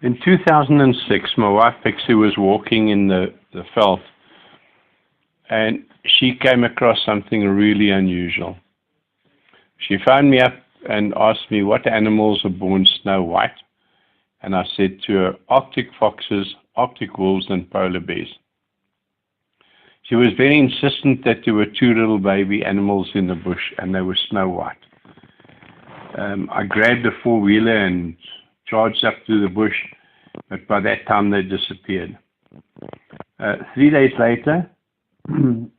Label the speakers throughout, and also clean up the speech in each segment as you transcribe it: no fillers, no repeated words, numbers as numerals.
Speaker 1: In 2006, my wife Pixie was walking in the veld, and she came across something really unusual. She phoned me up and asked me what animals are born snow white, and I said to her, Arctic foxes, Arctic wolves, and polar bears. She was very insistent that there were two little baby animals in the bush, and they were snow white. I grabbed a four-wheeler and charged up through the bush, but by that time they disappeared. 3 days later,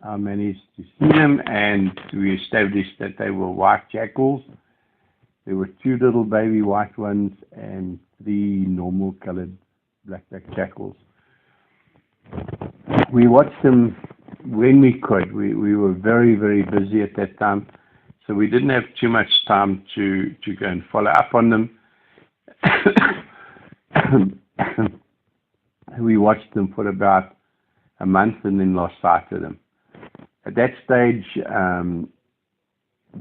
Speaker 1: I managed to see them, and we established that they were white jackals. There were two little baby white ones and three normal colored black-back jackals. We watched them when we could. We were very, very busy at that time, so we didn't have too much time to go and follow up on them. We watched them for about a month and then lost sight of them. At that stage,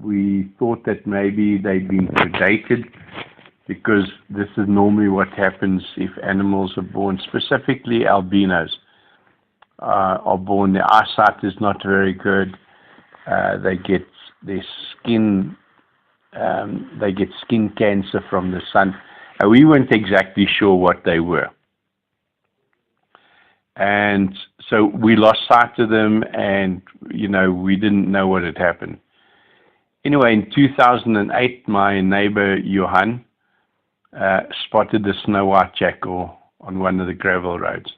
Speaker 1: we thought that maybe they'd been predated, because this is normally what happens if animals are born, specifically albinos are born. Their eyesight is not very good. They get their skin, they get skin cancer from the sun. We weren't exactly sure what they were. And so we lost sight of them, and, we didn't know what had happened. Anyway, in 2008, my neighbor, Johan, spotted the snow white jackal on one of the gravel roads.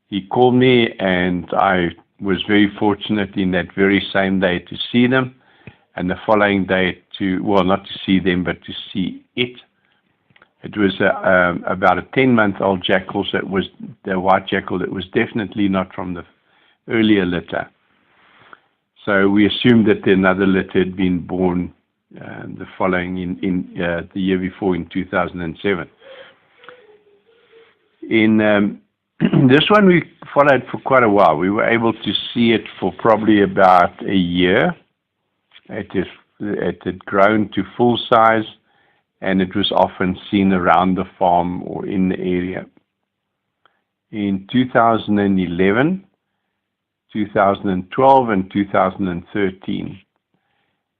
Speaker 1: He called me, and I was very fortunate in that very same day to see them, and the following day not to see them, but to see it. It was about a 10-month-old jackal, so it was the white jackal. It was definitely not from the earlier litter. So we assumed that another litter had been born the following in the year before, in 2007. In this one we followed for quite a while. We were able to see it for probably about a year. It had grown to full size, and it was often seen around the farm or in the area. In 2011, 2012, and 2013,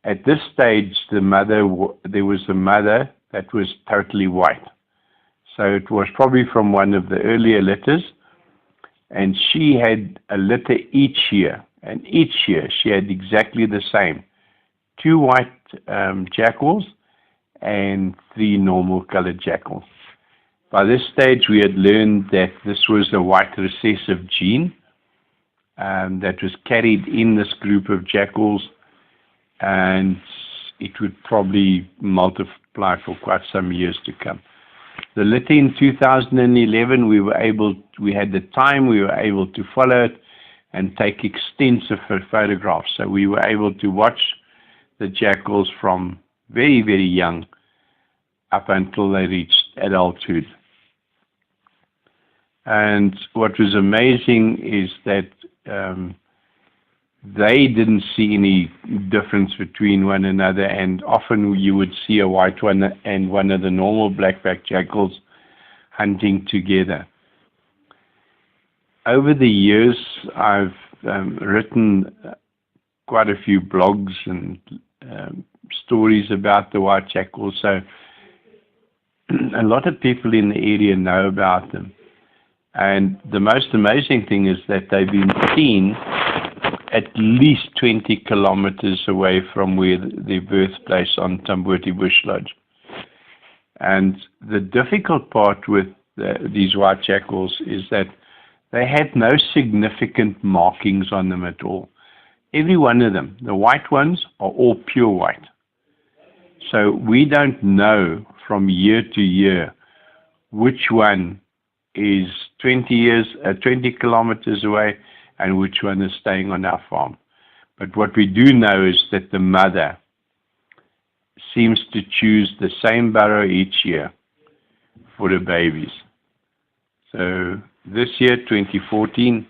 Speaker 1: at this stage, there was a mother that was totally white. So it was probably from one of the earlier litters, and she had a litter each year, and each year she had exactly the same: two white jackals and three normal colored jackals. By this stage, we had learned that this was a white recessive gene that was carried in this group of jackals, and it would probably multiply for quite some years to come. The litter in 2011, we had the time, we were able to follow it and take extensive photographs. So we were able to watch the jackals from very, very young up until they reached adulthood. And what was amazing is that they didn't see any difference between one another, and often you would see a white one and one of the normal blackback jackals hunting together. Over the years, I've written quite a few blogs and stories about the white jackals, so a lot of people in the area know about them. And the most amazing thing is that they've been seen at least 20 kilometers away from where their birthplace on Tamboti Bush Lodge. And the difficult part with these white jackals is that they had no significant markings on them at all. Every one of them, the white ones, are all pure white. So we don't know from year to year which one is 20 kilometers away and which one is staying on our farm. But what we do know is that the mother seems to choose the same burrow each year for the babies. So this year, 2014,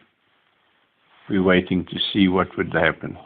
Speaker 1: we're waiting to see what would happen.